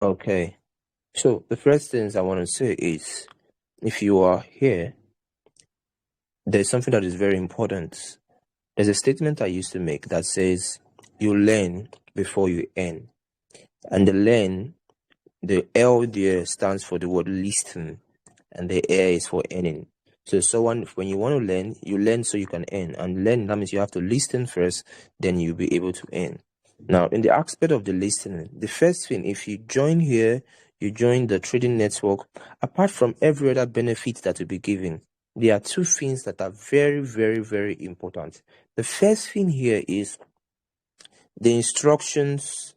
Okay. So the first things I want to say is, if you are here, there's something that is very important. There's a statement I used to make that says, you learn before you earn. And the L there stands for the word listen, and the A is for earning. So when you want to learn, you learn so you can earn. And learn, that means you have to listen first, then you'll be able to earn. Now, in the aspect of the listening, the first thing, if you join here, you join the trading network, apart from every other benefit that will be given, there are two things that are very, very, very important. The first thing here is the instructions.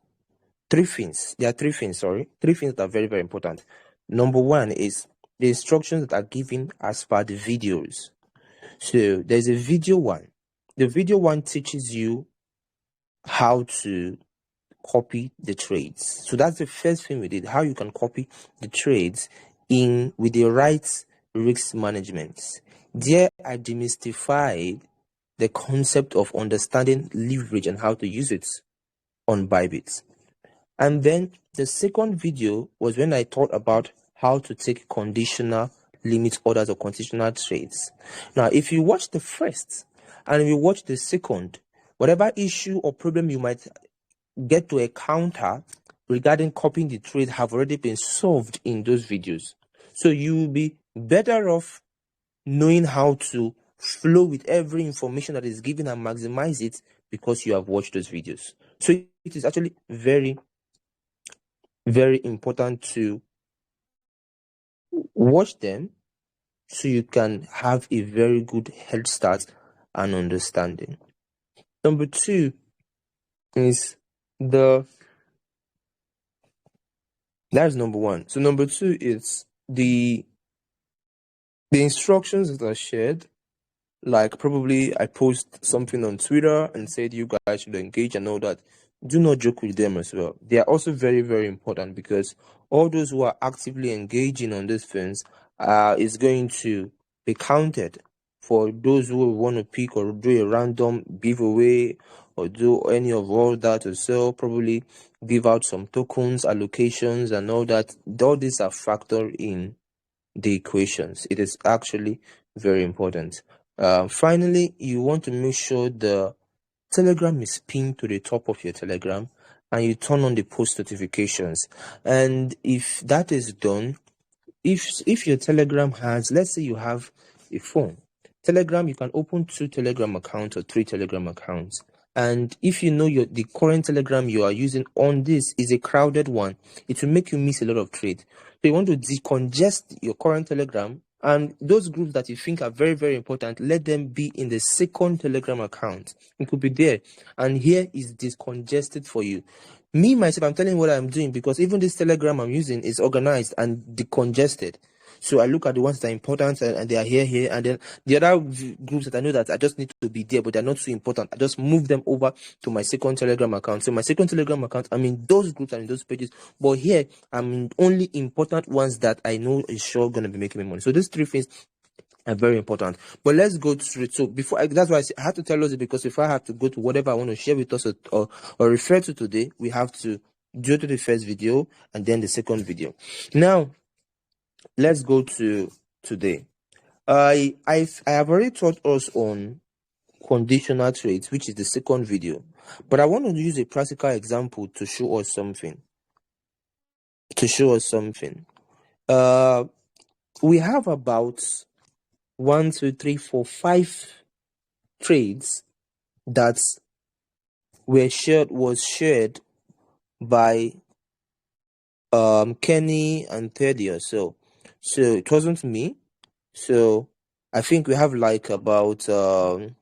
Three things. There are three things, Three things that are very, very important. Number one is the instructions that are given as per the videos. So there's a video one. The video one teaches you how to copy the trades. So that's the first thing we did, how you can copy the trades in with the right risk management. There I demystified the concept of understanding leverage and how to use it on Bybit. And then the second video was when I taught about how to take conditional limit orders or conditional trades. Now, if you watch the first and you watch the second, whatever issue or problem you might get to encounter regarding copying the trade have already been solved in those videos. So you will be better off knowing how to flow with every information that is given and maximize it because you have watched those videos. So it is actually very, very important to watch them so you can have a very good head start and understanding. Number two is that's number one. So number two is the instructions that are shared. Like probably I post something on Twitter and said you guys should engage and all that. Do not joke with them as well. They are also very, very important because all those who are actively engaging on these things is going to be counted. For those who want to pick or do a random giveaway or do any of all that or sell, probably give out some tokens, allocations and all that. All these are factored in the equations. It is actually very important. Finally, you want to make sure the Telegram is pinned to the top of your Telegram and you turn on the post notifications. And if that is done, if your Telegram has, let's say you have a phone, Telegram, you can open 2 Telegram accounts or 3 Telegram accounts. And if you know the current Telegram you are using on this is a crowded one, it will make you miss a lot of trade. So you want to decongest your current Telegram, and those groups that you think are very, very important, let them be in the second Telegram account. It could be there. And here is discongested for you. Me, myself, I'm telling you what I'm doing because even this Telegram I'm using is organized and decongested. So I look at the ones that are important and they are here, and then the other groups that I know that I just need to be there, but they're not so important, I just move them over to my second Telegram account. So my second Telegram account, I'm in those groups and in those pages, but here I'm in only important ones that I know is sure going to be making me money. So these three things are very important. But let's go straight. So that's why I had to tell us, because if I have to go to whatever I want to share with us or refer to today, we have to go to the first video and then the second video. Now, let's go to today. I have already taught us on conditional trades, which is the second video, but I want to use a practical example to show us something. We have about 1, 2, 3, 4, 5 trades that was shared by Kenny and Teddy or so. So it wasn't me. So I think we have like about 4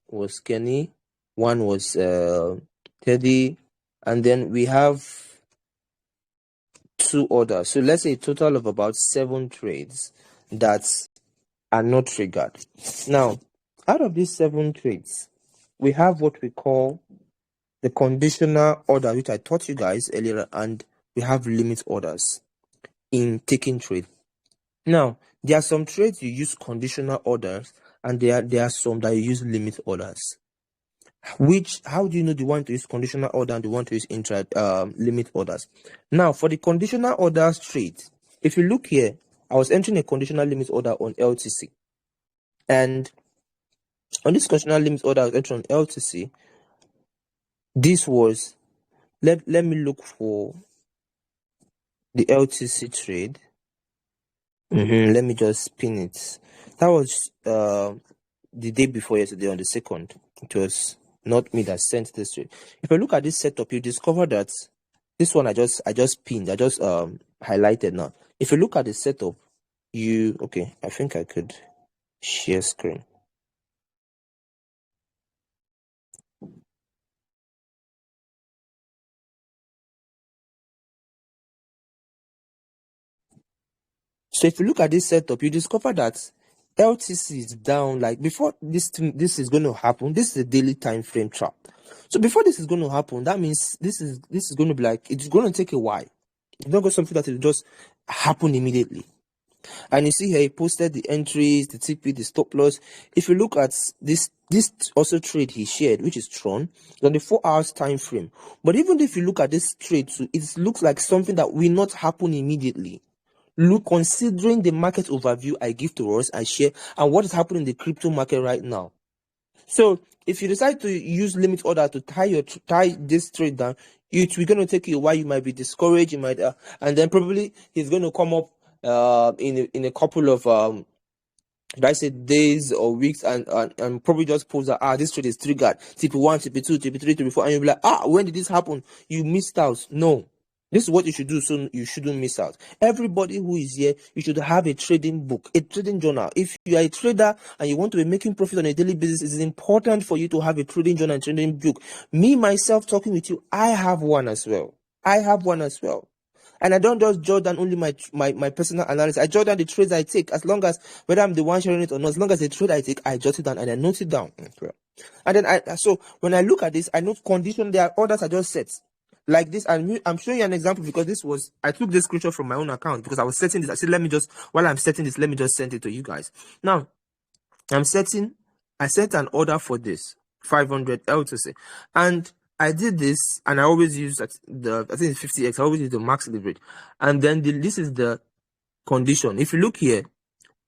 was Kenny, 1 was Teddy, and then we have 2 others. So let's say a total of about 7 trades that are not triggered. Now, out of these 7 trades, we have what we call the conditional order, which I taught you guys earlier, and we have limit orders in taking trade. Now, there are some trades you use conditional orders, and there are some that you use limit orders. How do you know the one to use conditional order and the one to use intra limit orders? Now, for the conditional orders trade, if you look here, I was entering a conditional limit order on LTC, and on this conditional limit order I was entering on LTC, this was, let me look for the LTC trade. Let me just pin it. That was the day before yesterday on the 2nd. It was not me that sent this trade. If you look at this setup, you discover that this one I just pinned, I just highlighted now. If you look at the setup, I think I could share screen. So if you look at this setup, you discover that LTC is down. Like before this is going to happen, this is a daily time frame trap. So before this is going to happen, that means this is going to be like, it's going to take a while. It's not something that will just happen immediately. And you see here, he posted the entries, the TP, the stop loss. If you look at this also trade he shared, which is Tron, on the 4 hours time frame. But even if you look at this trade too, it looks like something that will not happen immediately. Look, considering the market overview I give to us, I share, and what is happening in the crypto market right now. So if you decide to use limit order to tie this trade down, we're going to take you a while. You might be discouraged. You might, and then probably he's going to come up in a couple of days or weeks, and probably just post that this trade is triggered. TP1, TP2, TP3, TP4, and you'll be like, when did this happen? You missed out. No. This is what you should do so you shouldn't miss out. Everybody who is here, you should have a trading book, a trading journal. If you are a trader and you want to be making profit on a daily basis, it is important for you to have a trading journal and trading book. Me, myself, talking with you, I have one as well. And I don't just jot down only my personal analysis. I jot down the trades I take, as long as, whether I'm the one sharing it or not, as long as the trade I take, I jot it down and I note it down. And then so when I look at this, I note condition, there are orders I just set. Like this, I'm showing you an example because I took this screenshot from my own account because I was setting this. I said, while I'm setting this, let me just send it to you guys. Now, I set an order for this 500 LTC, and I did this, and I always use I think it's 50x. I always use the max leverage, and then this is the condition. If you look here,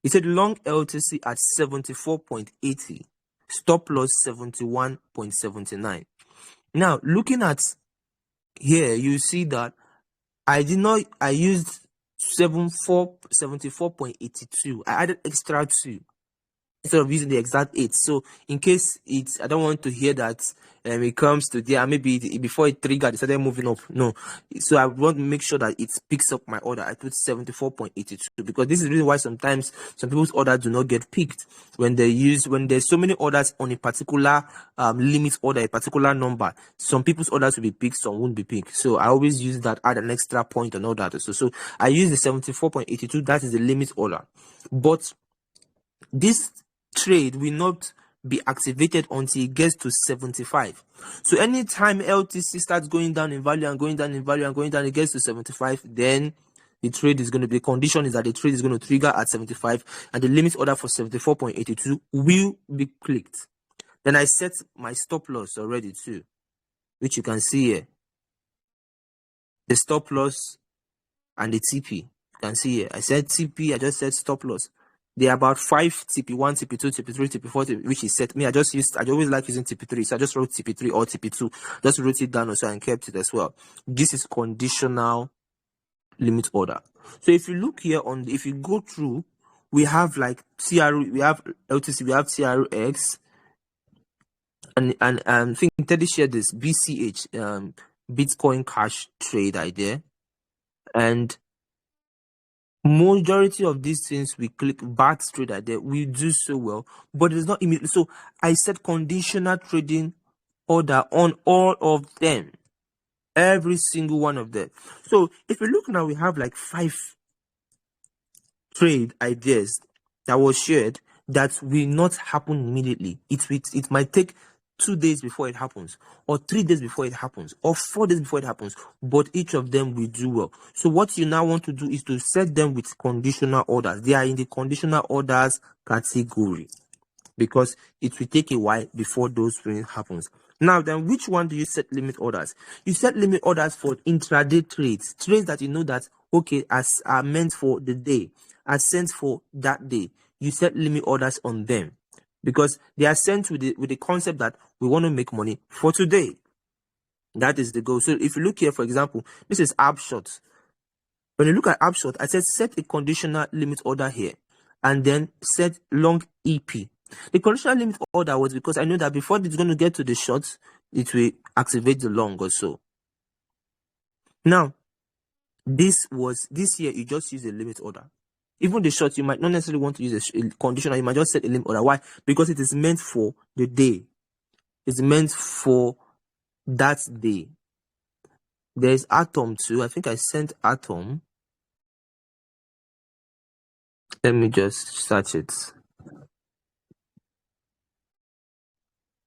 it said long LTC at 74.80, stop loss 71.79. Now, looking at here, you see that I used 74.82. I added extra 2 instead of using the exact 8. So in case I don't want to hear that it comes to there, maybe before it triggered, it started moving up. No. So I want to make sure that it picks up my order. I put 74.82 because this is the reason why sometimes some people's orders do not get picked when there's so many orders on a particular limit order, a particular number. Some people's orders will be picked, some won't be picked. So I always use that, add an extra point and all that. So I use the 74.82. That is the limit order. But this trade will not be activated until it gets to 75. So anytime LTC starts going down in value and going down in value and going down, it gets to 75, then the trade is going to be, the condition is that the trade is going to trigger at 75 and the limit order for 74.82 will be clicked. Then I set my stop loss already too, which you can see here. The stop loss and the TP. You can see here. I said TP, I just said stop loss. There are about 5 TP1, TP2, TP3, TP4, which is set. I always like using TP3, so I just wrote TP3 or TP2. Just wrote it down also and kept it as well. This is conditional limit order. So if you look here if you go through, we have like CR, we have LTC, we have TRX, and I think Teddy shared this BCH, Bitcoin Cash trade idea, and majority of these things we click BAT trade idea, we do so well, but it's not immediately. So I set conditional trading order on all of them, every single one of them. So if you look now, we have like 5 trade ideas that was shared that will not happen immediately. It might take 2 days before it happens, or 3 days before it happens, or 4 days before it happens, but each of them will do well. So what you now want to do is to set them with conditional orders. They are in the conditional orders category because it will take a while before those things happens. Now then, which one do you set limit orders? You set limit orders for intraday trades that you know that, okay, as are meant for the day, are sent for that day. You set limit orders on them because they are sent with the concept that we want to make money for today. That is the goal. So if you look here, for example, this is app shot. When you look at app shot, I said set a conditional limit order here and then set long EP. The conditional limit order was because I know that before it's going to get to the short, it will activate the long or so. Now, this year, you just use a limit order. Even the short, you might not necessarily want to use a conditional. You might just set a limit order. Why? Because it is meant for the day. It's meant for that day. There's Atom too. I think I sent Atom. Let me just search it.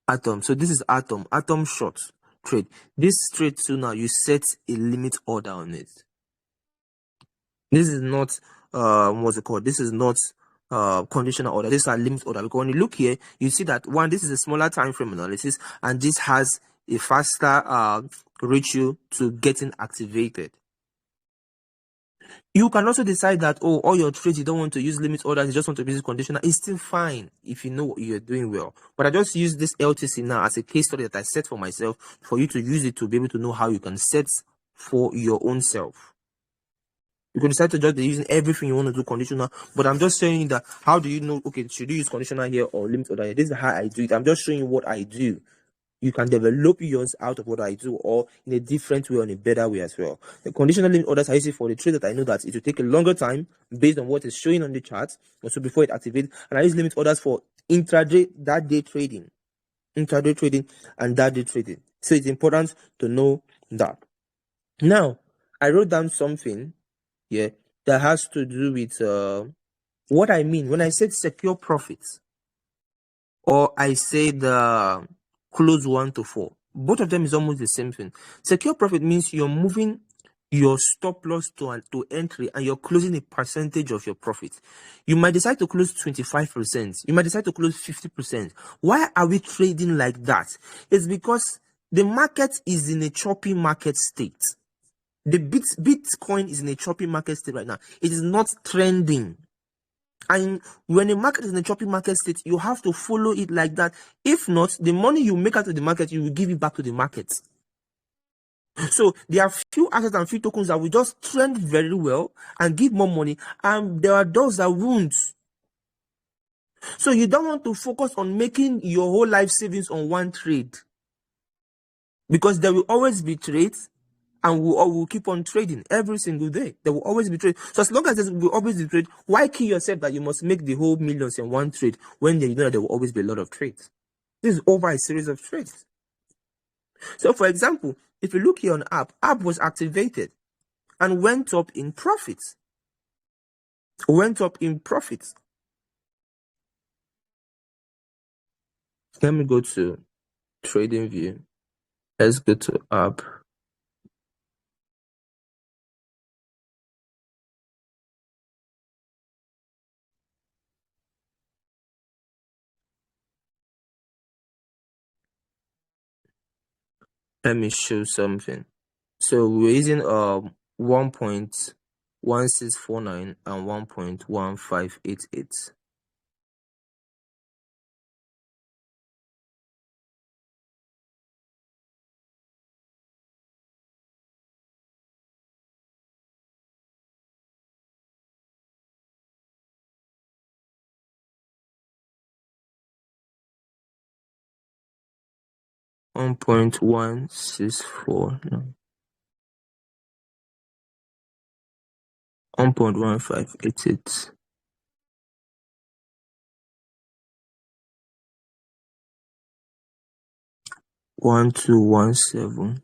Atom. So this is Atom short trade. This trade too, now you set a limit order on it. This is not what's it called? This is not conditional order. This is a limit order. Because when you look here, you see that one, this is a smaller time frame analysis, and this has a faster ratio to getting activated. You can also decide that, oh, all your trades you don't want to use limit orders, you just want to use conditional. It's still fine if you know what you're doing well. But I just use this LTC now as a case study that I set for myself for you to use it to be able to know how you can set for your own self. You can decide to just be using everything you want to do conditional, but I'm just showing you that how do you know, okay, should you use conditional here or limit order here? This is how I do it. I'm just showing you what I do. You can develop yours out of what I do or in a different way or in a better way as well. The conditional limit orders I use it for the trade that I know that it will take a longer time based on what is showing on the chart, also before it activates. And I use limit orders for intraday, that day trading, intraday trading and that day trading. So it's important to know that. Now, I wrote down something here that has to do with what I mean when I said secure profits or I said close 1 to 4. Both of them is almost the same thing. Secure profit means you're moving your stop loss to entry and you're closing a percentage of your profit. You might decide to close 25%. You might decide to close 50%. Why are we trading like that? It's because the market is in a choppy market state. The Bitcoin is in a choppy market state right now. It is not trending. And when the market is in a choppy market state, you have to follow it like that. If not, the money you make out of the market, you will give it back to the market. So there are few assets and few tokens that will just trend very well and give more money, and there are those that won't. So you don't want to focus on making your whole life savings on one trade, because there will always be trades and we'll keep on trading every single day. There will always be trade. So as long as there will always be trade, why kill yourself that you must make the whole millions in one trade when you know that there will always be a lot of trades? This is over a series of trades. So for example, if you look here on app was activated and went up in profits. Went up in profits. Let me go to trading view. Let's go to app. Let me show something. So we're using 1.1649 and 1.1588. One point 1.1649. 1.1588. 1217.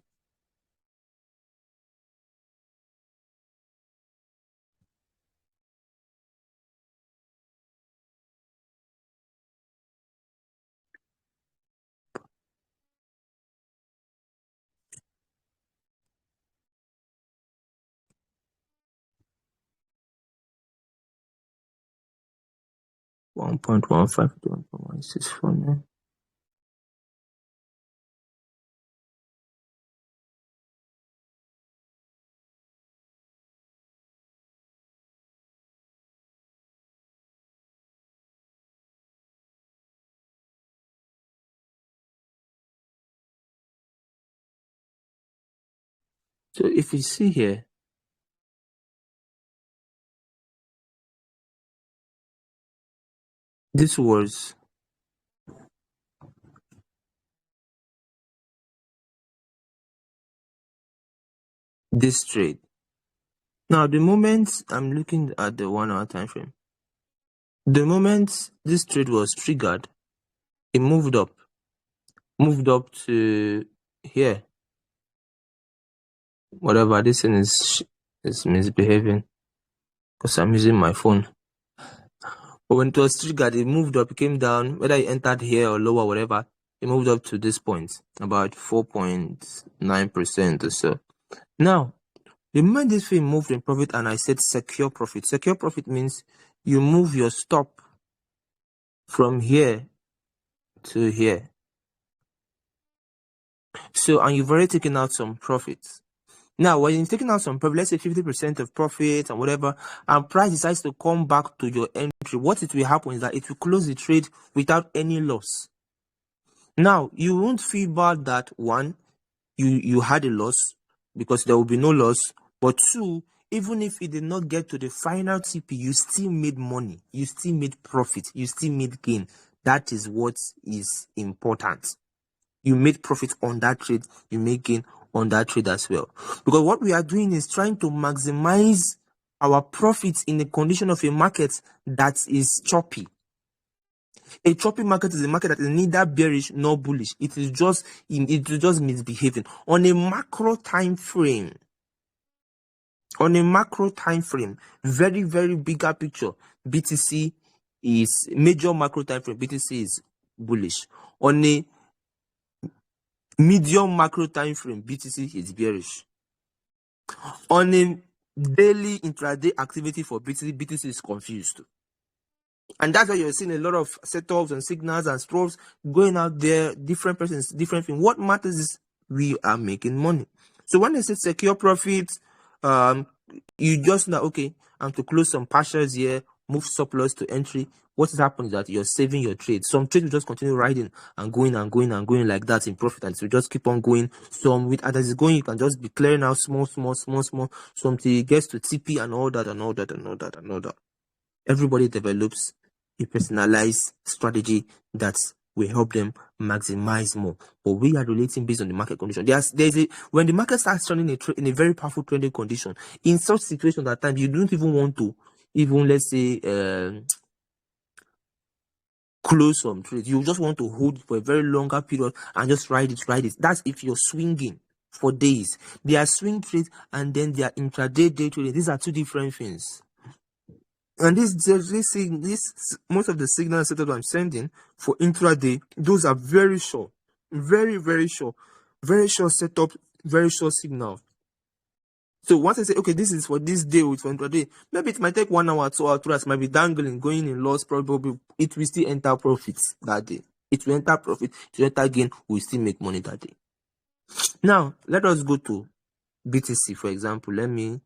1.15 to 1.1649. So if you see here, this was this trade. Now, the moment I'm looking at the 1 hour time frame, the moment this trade was triggered, it moved up to here. Whatever, this thing is misbehaving because I'm using my phone. But when it was triggered, it moved up, it came down, whether it entered here or lower, whatever, it moved up to this point, about 4.9% or so. Now, the moment this thing moved in profit and I said secure profit means you move your stop from here to here. So, and you've already taken out some profits. Now, when you're taking out some profit, let's say 50% of profit and whatever, and price decides to come back to your entry, what it will happen is that it will close the trade without any loss. Now, you won't feel bad that one, you had a loss because there will be no loss. But two, even if it did not get to the final TP, you still made money, you still made profit, you still made gain. That is what is important. You made profit on that trade, you make gain on that trade as well. Because what we are doing is trying to maximize our profits in the condition of a market that is choppy. A choppy market is a market that is neither bearish nor bullish. It is just misbehaving. On a macro time frame, very, very bigger picture, BTC is major macro time frame, BTC is bullish. On a medium macro time frame, BTC is bearish. On a daily intraday activity for BTC is confused. And that's why you're seeing a lot of setups and signals and strobes going out there, different persons, different things. What matters is we are making money. So when they say secure profits, you just know, okay, I'm to close some partials here, move surplus to entry. What is happening is that you're saving your trade. Some trades will just continue riding and going and going and going like that in profit, and so just keep on going. Some with as it's going, you can just be clearing out small, so until it gets to TP and all that. Everybody develops a personalized strategy that will help them maximize more. But we are relating based on the market condition. When the market starts turning in a very powerful trending condition, in such situations at times you don't even want to let's say close some trades. You just want to hold for a very longer period and just ride it. That's if you're swinging for days. There are swing trades and then there are intraday day trading. These are two different things. And this most of the signals that I'm sending for intraday, those are very short, very short setup, very short signal. So once I say, okay, this is for this day with intraday, maybe it might take 1 hour, 2 hours, 3 hours, might be dangling, going in loss, probably it will still enter profits that day. It will enter profit, it will enter gain, we still make money that day. Now, let us go to BTC, for example. Let me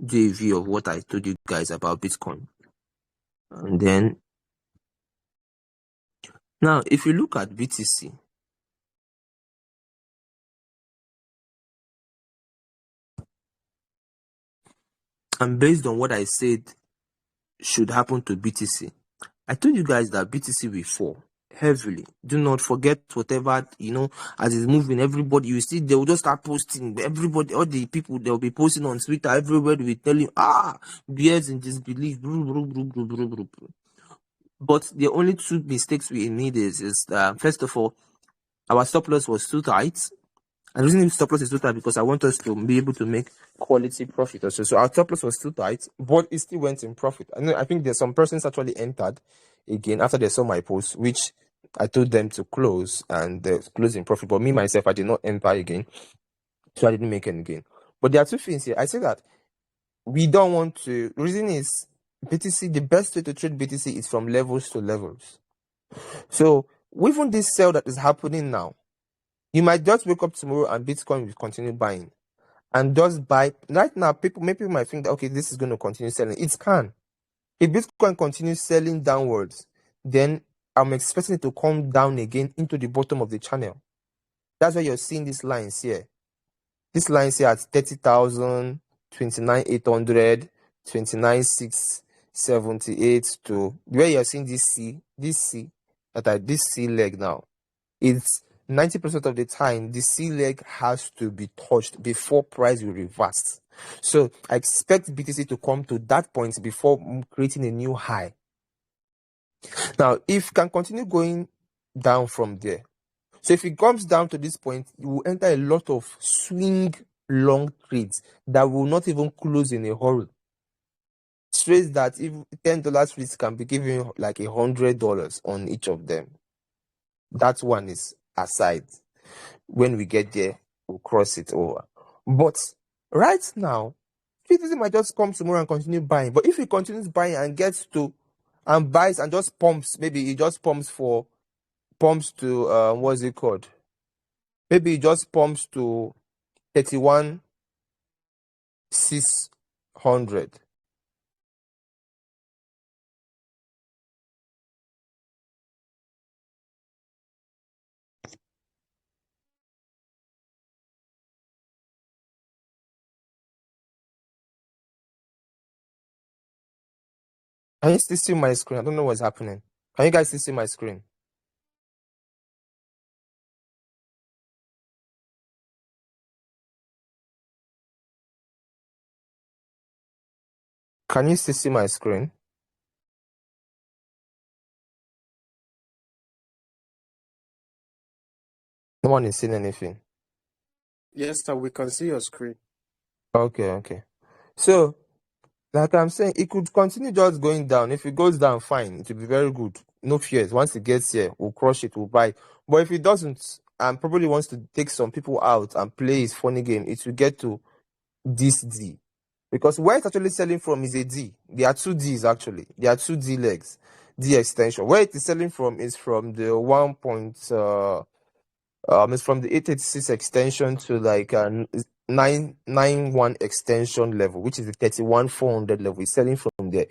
do a view of what I told you guys about Bitcoin. And then, now, if you look at BTC, and based on what I said should happen to BTC, I told you guys that BTC will fall heavily. Do not forget whatever, as it's moving, everybody, you see, they will just start posting. Everybody, all the people, they'll be posting on Twitter. Everybody will tell you, bears in disbelief. But the only two mistakes we made is first of all, our stop loss was too tight. And the reason stop loss is too tight because I want us to be able to make quality profit also. So our stop loss was too tight, but it still went in profit. I think there's some persons actually entered again after they saw my post, which I told them to close and they closed in profit. But me myself, I did not enter again, so I didn't make any gain. But there are two things here. I say that we don't want to. The reason is BTC. The best way to trade BTC is from levels to levels. So even this sell that is happening now, you might just wake up tomorrow and Bitcoin will continue buying. And just buy. Right now, people might think that, okay, this is going to continue selling. It can. If Bitcoin continues selling downwards, then I'm expecting it to come down again into the bottom of the channel. That's why you're seeing these lines here. This line is here at 30,000, 29,800, 29,678 to where you're seeing this C, this C leg now. It's 90% of the time the C leg has to be touched before price will reverse. So I expect BTC to come to that point before creating a new high. Now, if it can continue going down from there, so if it comes down to this point, you will enter a lot of swing long trades that will not even close in a hurry. Trades that if $10 trades can be giving like $100 on each of them. That one is aside. When we get there, we'll cross it over. But right now, BTC might just come tomorrow and continue buying. But if he continues buying and gets to and buys and just pumps, maybe he just pumps to what's it called? Maybe he just pumps to 31,600. Can you still see my screen? I don't know what's happening. Can you guys still see my screen? Can you still see my screen? No one is seeing anything. Yes, sir, we can see your screen. Okay. So, like I'm saying, it could continue just going down. If it goes down, fine. It will be very good. No fears. Once it gets here, we'll crush it, we'll buy. But if it doesn't, and probably wants to take some people out and play his funny game, it will get to this D. Because where it's actually selling from is a D. There are two Ds actually. There are two D legs, D extension. Where it is selling from is from the it's from the 886 extension to like 991 extension level, which is the 31,400 level. It's selling from there.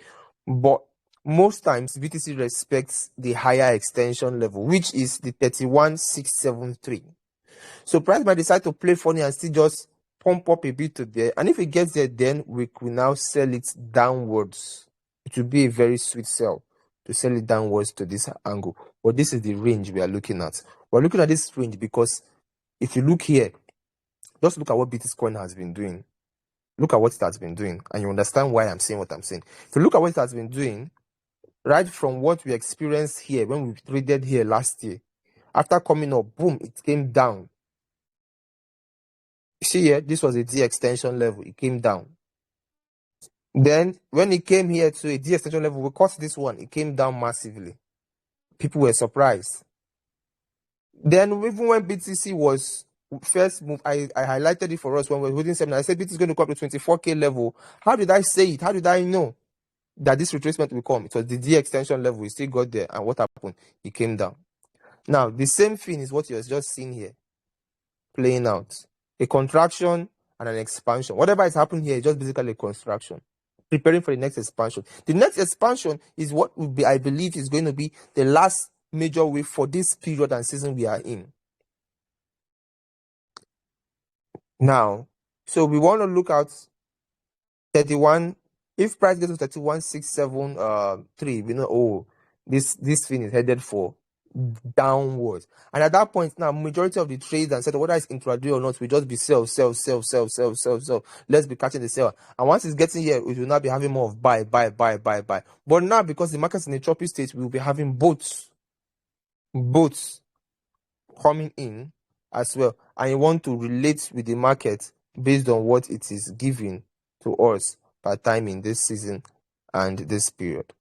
But most times BTC respects the higher extension level, which is the 31,673. So price might decide to play funny and still just pump up a bit to there. And if it gets there, then we could now sell it downwards. It will be a very sweet sell to sell it downwards to this angle. But this is the range we are looking at. We're looking at this range because if you look here, just look at what Bitcoin has been doing. Look at what it has been doing, and you understand why I'm saying what I'm saying. If you look at what it has been doing, right from what we experienced here when we traded here last year, after coming up, boom, it came down. See here, this was a D extension level. It came down. Then when it came here to a D extension level, we caught this one. It came down massively. People were surprised. Then even when BTC was first move, I highlighted it for us when we were holding seminar. I said BTC is going to come to 24K level. How did I say it? How did I know that this retracement will come? It was the D extension level. We still got there. And what happened? It came down. Now, the same thing is what you're just seeing here playing out. A contraction and an expansion. Whatever is happening here is just basically a contraction. Preparing for the next expansion. The next expansion is what will be, I believe, is going to be the last major wave for this period and season we are in. Now, so we want to look at 31. If price gets to 31,673, we know, this thing is headed for downwards. And at that point now, majority of the trades and whether it's intraday or not, we just be sell. Let's be catching the sell. And once it's getting here, we will now be having more of buy. But now, because the market's in a choppy state, we will be having boats coming in as well. And you want to relate with the market based on what it is giving to us per time in this season and this period.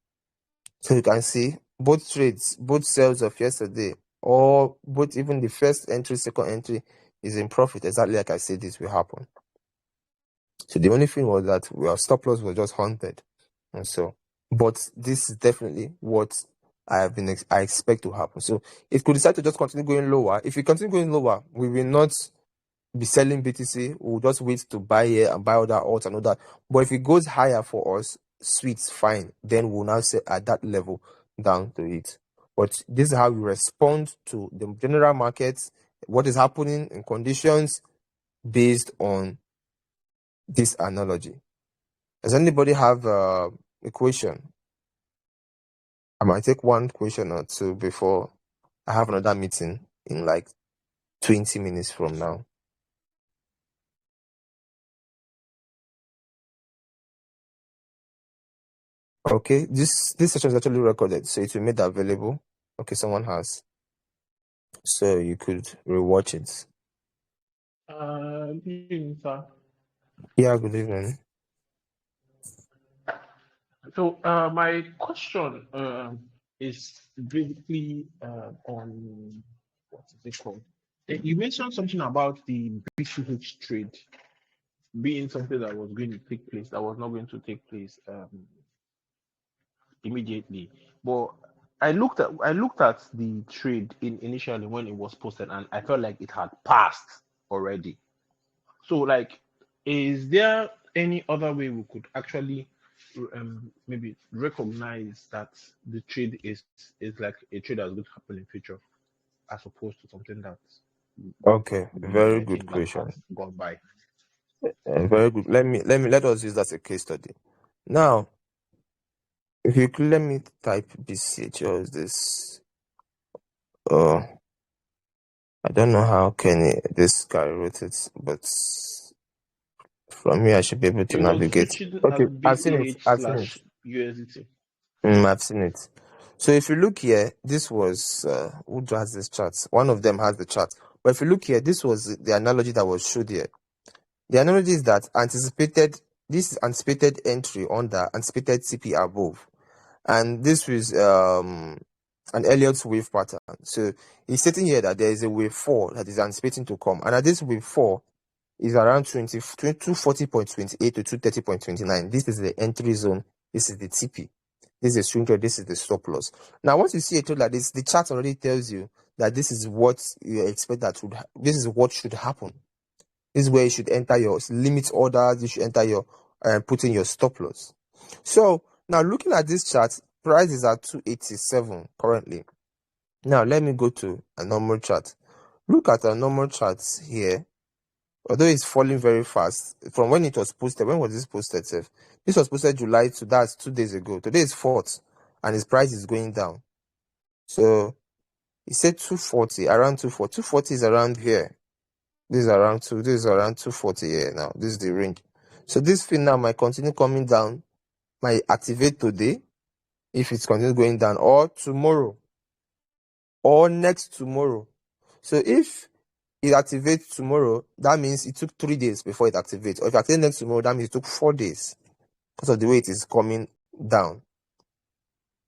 So you can see both trades, both sales of yesterday, or both even the first entry, second entry is in profit. Exactly like I said this will happen. So the only thing was that our stop loss was just haunted. And so, but this is definitely what I expect to happen. So it could decide to just continue going lower. If it continue going lower, we will not be selling BTC. We'll just wait to buy here and buy other alts and all that. But if it goes higher for us, sweet, fine. Then we'll now say at that level down to it. But this is how we respond to the general markets, what is happening in conditions. based on this analogy. Does anybody have a question? I might take one question or two before I have another meeting in like 20 minutes from now. Okay, this session is actually recorded, so it will be made available. Okay, someone has. So you could rewatch it. Good evening, sir. Yeah, good evening. So, my question is basically on what is it called? You mentioned something about the BCH trade being something that was going to take place, that was not going to take place immediately. But I looked at the trade initially when it was posted, and I felt like it had passed already. So, like, is there any other way we could actually maybe recognize that the trade is like a trade that's going to happen in future, as opposed to something that Okay, we very I good think that question. has gone by? Very good. Let us use that as a case study. Now, if you could let me type BCH, or is this? I don't know how this guy wrote it, but from here I should be able to It was navigate. switching as Okay, I've seen it. BCH I've seen it. slash USDT. I've seen it. So if you look here, this was who has this chart? One of them has the chart. But if you look here, this was the analogy that was showed here. The analogy is that this is anticipated entry under anticipated CP above, and this was an Elliott wave pattern. So he's stating here that there is a wave 4 that is anticipating to come, and at this wave 4 is around 240.28 to 230.29. This is the entry zone. This is the TP. This is the swing trade. This is the stop loss. Now, once you see a trade like this, the chart already tells you that this is what you expect this is what should happen. This is where you should enter your limit orders. You should enter your put in your stop loss. So now looking at this chart, price is at 287 currently. Now let me go to a normal chart. Look at a normal chart here. Although it's falling very fast from when it was posted. When was this posted, Seth? This was posted July to that's 2 days ago. Today is 4th, and its price is going down. So he said 240, around 240. 240 is around here. This is around 240 here now. This is the range. So this thing now might continue coming down, might activate today if it continues going down, or tomorrow, or next tomorrow. So if it activates tomorrow, that means it took 3 days before it activates. Or if it activates next tomorrow, that means it took 4 days because of the way it is coming down.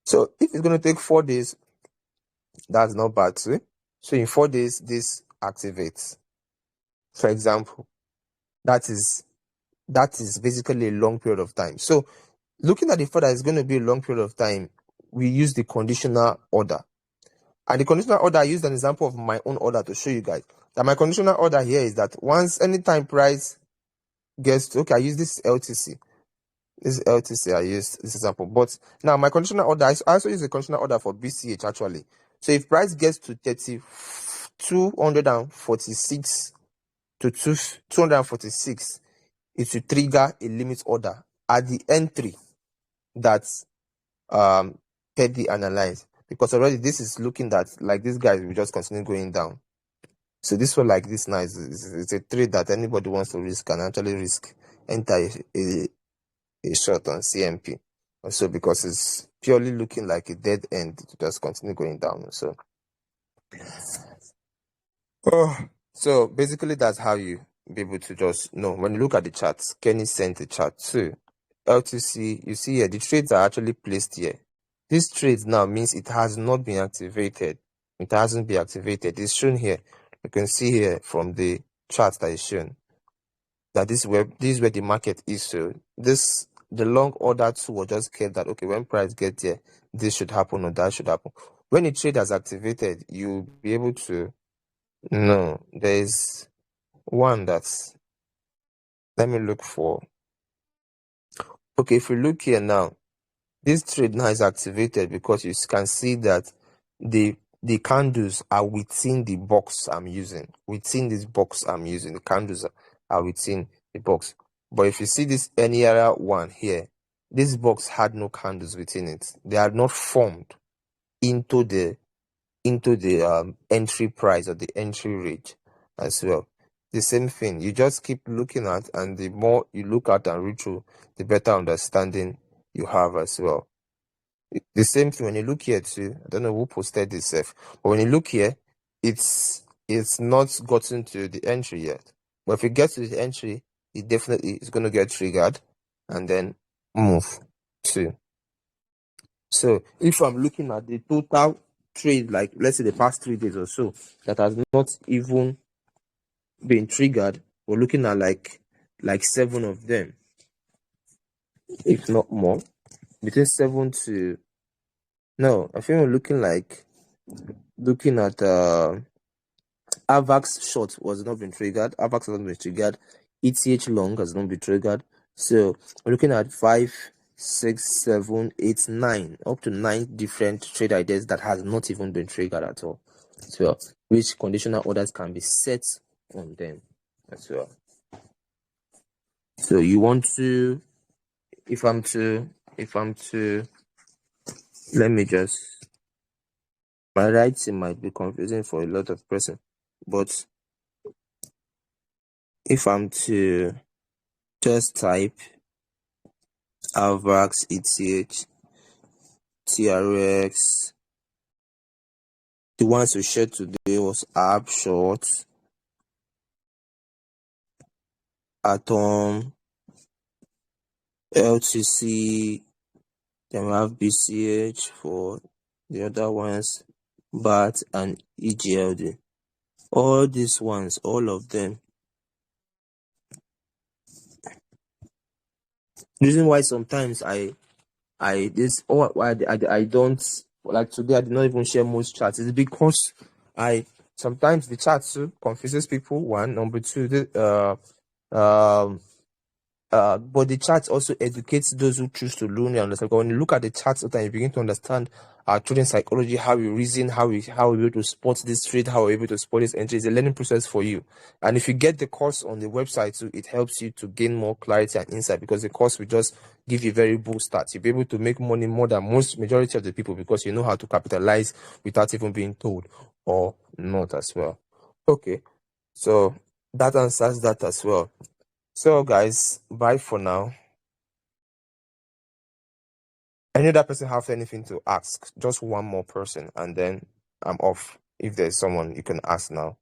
So if it's going to take 4 days, that's not bad too. So in 4 days, this activates. For example, that is basically a long period of time. So looking at the fact that it's going to be a long period of time, we use the conditional order. And the conditional order, I used an example of my own order to show you guys that my conditional order here is that anytime price gets to, okay, I use this LTC. This is LTC, I used this example. But now my conditional order, I also use a conditional order for BCH actually. So if price gets to 246 to 246, it will trigger a limit order at the entry that's Teddy analyzed, because already this is looking at like this guy will just continue going down. So this one like this now is a trade that anybody wants to risk can actually risk enter a short on CMP. Also because it's purely looking like a dead end to just continue going down. So basically that's how you be able to just know. When you look at the charts, Kenny sent the chart too. LTC, you see here, the trades are actually placed here. This trade now means it has not been activated. It hasn't been activated. It's shown here. You can see here from the chart that is shown that this is where the market is. So the long order too was just kept that, okay, when price gets here, this should happen or that should happen. When the trade has activated, you'll be able to know. There is one that's, let me look for. Okay, if you look here now, this trade now is activated because you can see that the the candles are within the box I'm using. Within this box I'm using, the candles are within the box. But if you see this any other one here, this box had no candles within it. They are not formed into the entry price or the entry rate as well. The same thing, you just keep looking at, and the more you look at and read through, the better understanding you have as well. The same thing when you look here too. I don't know who posted this, but when you look here, it's not gotten to the entry yet. But if it gets to the entry, it definitely is going to get triggered and then move to. So if I'm looking at the total trade, like let's say the past 3 days or so, that has not even been triggered, we're looking at like 7 of them, if not more, between 7 to, no, I think we're looking at AVAX short was not been triggered, AVAX has not been triggered, ETH long has not been triggered. So we're looking at 5, 6, 7, 8, 9, up to 9 different trade ideas that has not even been triggered at all. So which conditional orders can be set on them as well. So you want to, if I'm to, let me just, my writing might be confusing for a lot of person, but if I'm to just type AVAX, ETH, TRX, the ones we shared today was App Short, Atom, LTC, then we have BCH for the other ones, BAT and EGLD. All these ones, all of them. The reason why sometimes I don't, like today I did not even share most charts is because sometimes the chart too confuses people. One, number two, but the chart also educates those who choose to learn and understand. Because when you look at the charts, sometimes you begin to understand our trading psychology, how we reason, how we're able to spot this trade, how we're able to spot this entry. It's a learning process for you. And if you get the course on the website too, it helps you to gain more clarity and insight, because the course will just give you very bold stats. You'll be able to make money more than majority of the people, because you know how to capitalize without even being told or not as well. Okay, so that answers that as well. So guys, bye for now. Any other person have anything to ask? Just one more person, and then I'm off. If there's someone you can ask now.